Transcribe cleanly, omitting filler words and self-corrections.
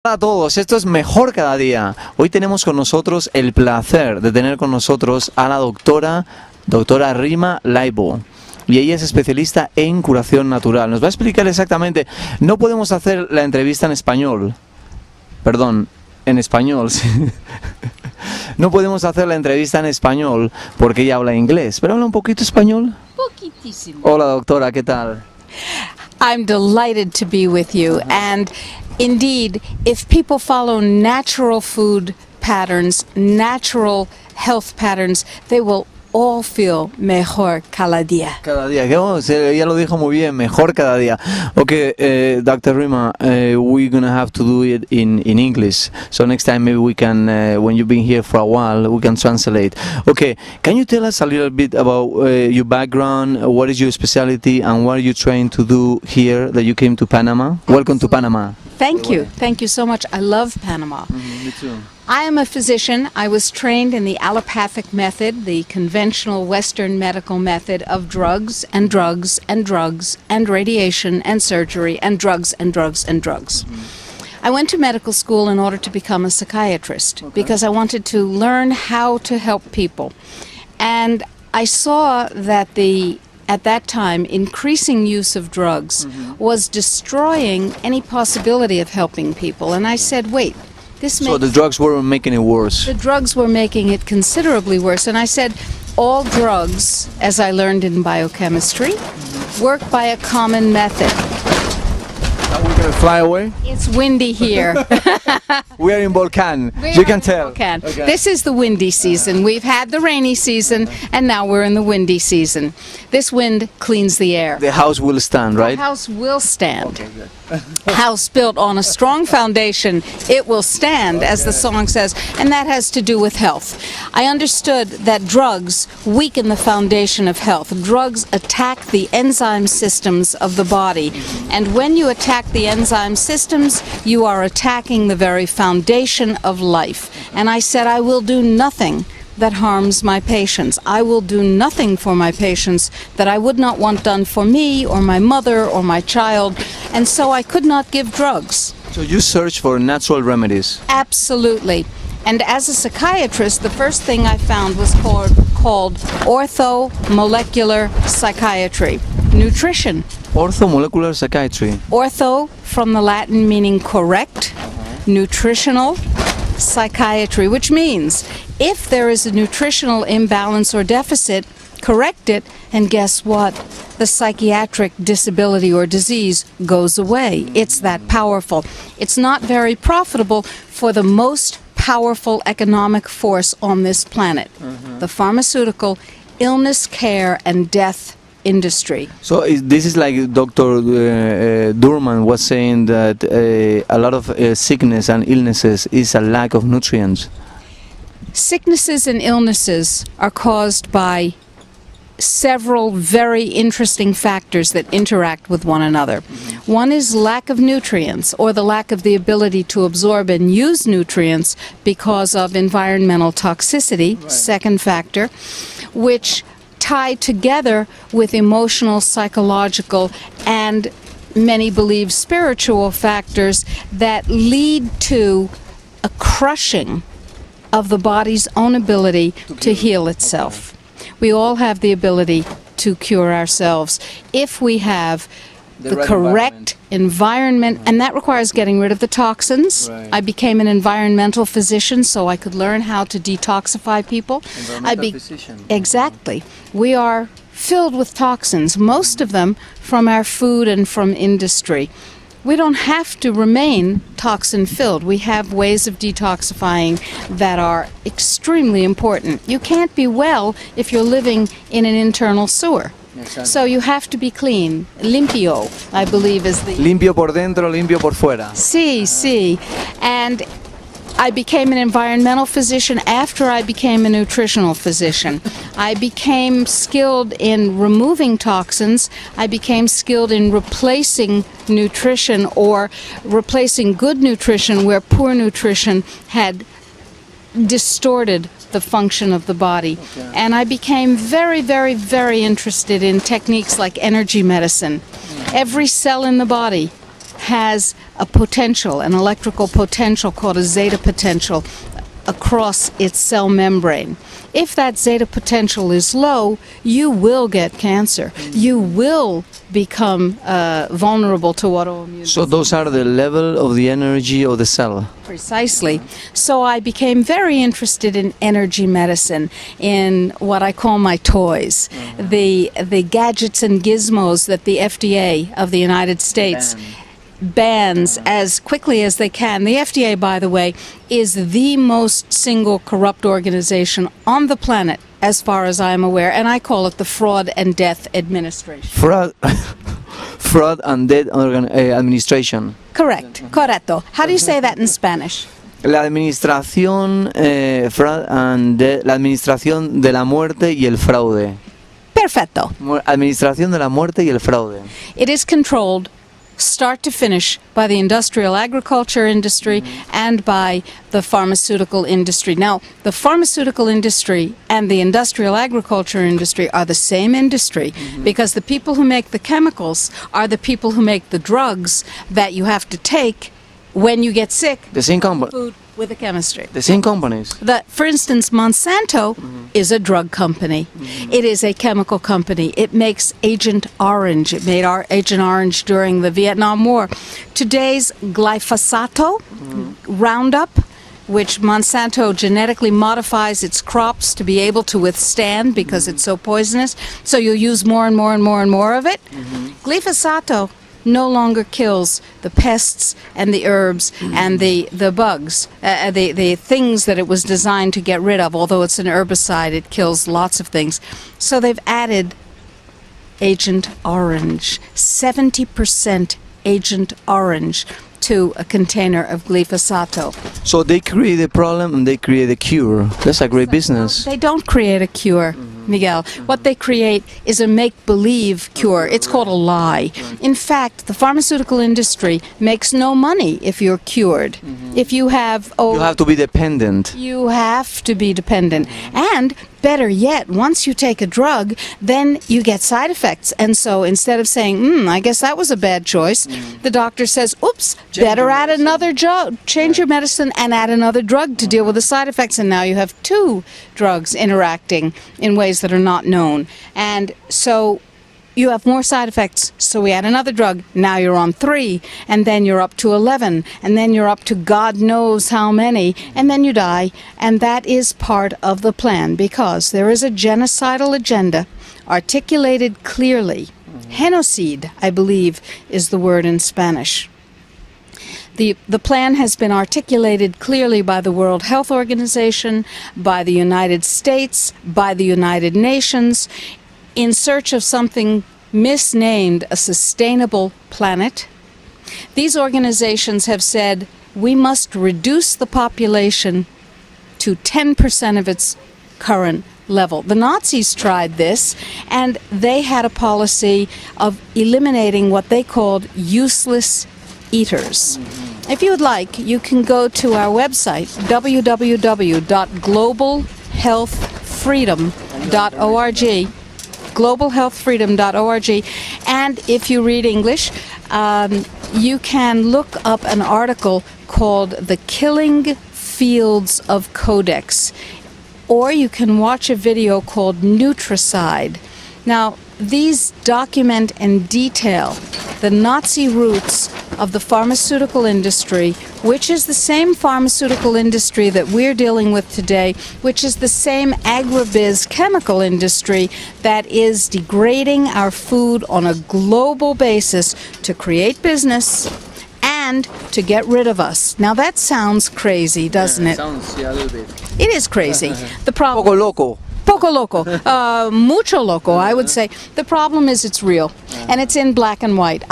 Hola a todos, esto es Mejor Cada Día. Hoy tenemos con nosotros el placer de tener con nosotros a la doctora Rima Laibow. Y ella es especialista en curación natural. Nos va a explicar exactamente, no podemos hacer la entrevista en español. Perdón, en español, sí. No podemos hacer la entrevista en español porque ella habla inglés. ¿Pero habla un poquito español? Poquitísimo. Hola doctora, ¿qué tal? I'm delighted to be with you. And indeed, if people follow natural food patterns, natural health patterns, they will all feel mejor cada día. Cada día, ella lo dijo muy bien, mejor cada día. Okay, Dr. Rima, we're gonna have to do it in English. So next time maybe we can, when you've been here for a while, we can translate. Okay, can you tell us a little bit about your background, what is your specialty, and what are you trying to do here that you came to Panama? Welcome to Panama. Thank you so much. I love Panama. Me too. I am a physician. I was trained in the allopathic method, the conventional Western medical method of drugs and drugs and drugs and radiation and surgery and drugs and drugs and drugs. I went to medical school in order to become a psychiatrist because I wanted to learn how to help people. And I saw that at that time, increasing use of drugs was destroying any possibility of helping people. And I said, wait. So the drugs were making it worse. The drugs were making it considerably worse. And I said, all drugs, as I learned in biochemistry, work by a common method. Are we going to fly away? It's windy here. We are in Volcan. You can tell. Okay. This is the windy season. We've had the rainy season, and now we're in the windy season. This wind cleans the air. The house will stand, right? The house will stand. House built on a strong foundation, it will stand, as the song says, and that has to do with health. I understood that drugs weaken the foundation of health. Drugs attack the enzyme systems of the body, and when you attack the enzyme systems, you are attacking the very foundation of life. And I said, I will do nothing that harms my patients. I will do nothing for my patients that I would not want done for me or my mother or my child, and so I could not give drugs. So you search for natural remedies? Absolutely. And as a psychiatrist, the first thing I found was called orthomolecular psychiatry, nutrition. Orthomolecular psychiatry. Ortho from the Latin meaning correct, nutritional psychiatry, which means if there is a nutritional imbalance or deficit, correct it, and guess what? The psychiatric disability or disease goes away. It's that powerful. It's not very profitable for the most powerful economic force on this planet, the pharmaceutical, illness care, and death industry. So this is like Dr. Durman was saying that a lot of sickness and illnesses is a lack of nutrients. Sicknesses and illnesses are caused by several very interesting factors that interact with one another. One is lack of nutrients, or the lack of the ability to absorb and use nutrients because of environmental toxicity, second factor, which tie together with emotional, psychological, and many believe spiritual factors that lead to a crushing of the body's own ability to heal itself. We all have the ability to cure ourselves if we have the right correct environment, and that requires getting rid of the toxins. Right. I became an environmental physician so I could learn how to detoxify people. Physician. Exactly. We are filled with toxins, most of them from our food and from industry. We don't have to remain toxin-filled. We have ways of detoxifying that are extremely important. You can't be well if you're living in an internal sewer. Exactly. So you have to be clean. Limpio, I believe, is the... Limpio por dentro, limpio por fuera. Sí. And I became an environmental physician after I became a nutritional physician. I became skilled in removing toxins. I became skilled in replacing nutrition or replacing good nutrition where poor nutrition had distorted the function of the body. Okay. And I became very, very, very interested in techniques like energy medicine. Every cell in the body has a potential, an electrical potential called a zeta potential across its cell membrane. If that zeta potential is low, you will get cancer. You will become vulnerable to autoimmune So disease. those are the level of the energy of the cell. Precisely. So I became very interested in energy medicine, in what I call my toys, the gadgets and gizmos that the FDA of the United States bans as quickly as they can. The FDA, by the way, is the most single corrupt organization on the planet, as far as I am aware, and I call it the Fraud and Death Administration. Fraud and Death Administration. Correct. Correcto. How do you say that in Spanish? La administración, la administración de la muerte y el fraude. Perfecto. Administración de la muerte y el fraude. It is controlled start to finish by the industrial agriculture industry and by the pharmaceutical industry. Now, the pharmaceutical industry and the industrial agriculture industry are the same industry because the people who make the chemicals are the people who make the drugs that you have to take when you get sick. The same company. Food with the chemistry. The same companies. For instance, Monsanto is a drug company. It is a chemical company. It makes Agent Orange. It made Agent Orange during the Vietnam War. Today's glyphosato, Roundup, which Monsanto genetically modifies its crops to be able to withstand because it's so poisonous, so you'll use more and more and more and more of it. Glyphosato no longer kills the pests and the herbs and the bugs, the things that it was designed to get rid of. Although it's an herbicide, it kills lots of things. So they've added Agent Orange, 70% Agent Orange to a container of glyphosato. So they create a problem and they create a cure. That's a great business. They don't create a cure, Miguel. What they create is a make-believe cure. It's called a lie. In fact, the pharmaceutical industry makes no money if you're cured. If you have... You have to be dependent. You have to be dependent. And better yet, once you take a drug, then you get side effects. And so instead of saying, I guess that was a bad choice, the doctor says, oops, better add another drug, change your medicine and add another drug to deal with the side effects. And now you have two drugs interacting in ways that are not known. And so you have more side effects, so we add another drug. Now you're on 3, and then you're up to 11, and then you're up to God knows how many, and then you die. And that is part of the plan, because there is a genocidal agenda articulated clearly. Genocide, I believe, is the word in Spanish. The plan has been articulated clearly by the World Health Organization, by the United States, by the United Nations, in search of something misnamed a sustainable planet. These organizations have said we must reduce the population to 10% of its current level. The Nazis tried this, and they had a policy of eliminating what they called useless eaters. If you would like, you can go to our website, www.globalhealthfreedom.org, globalhealthfreedom.org, and if you read English, you can look up an article called The Killing Fields of Codex, or you can watch a video called Nutricide. Now, these document and detail the Nazi roots of the pharmaceutical industry, which is the same pharmaceutical industry that we're dealing with today, which is the same agribiz chemical industry that is degrading our food on a global basis to create business and to get rid of us. Now that sounds crazy, doesn't it? Sounds, yeah, a little bit. It is crazy. The problem... Poco loco. Poco loco, mucho loco, I would say. The problem is it's real, and it's in black and white.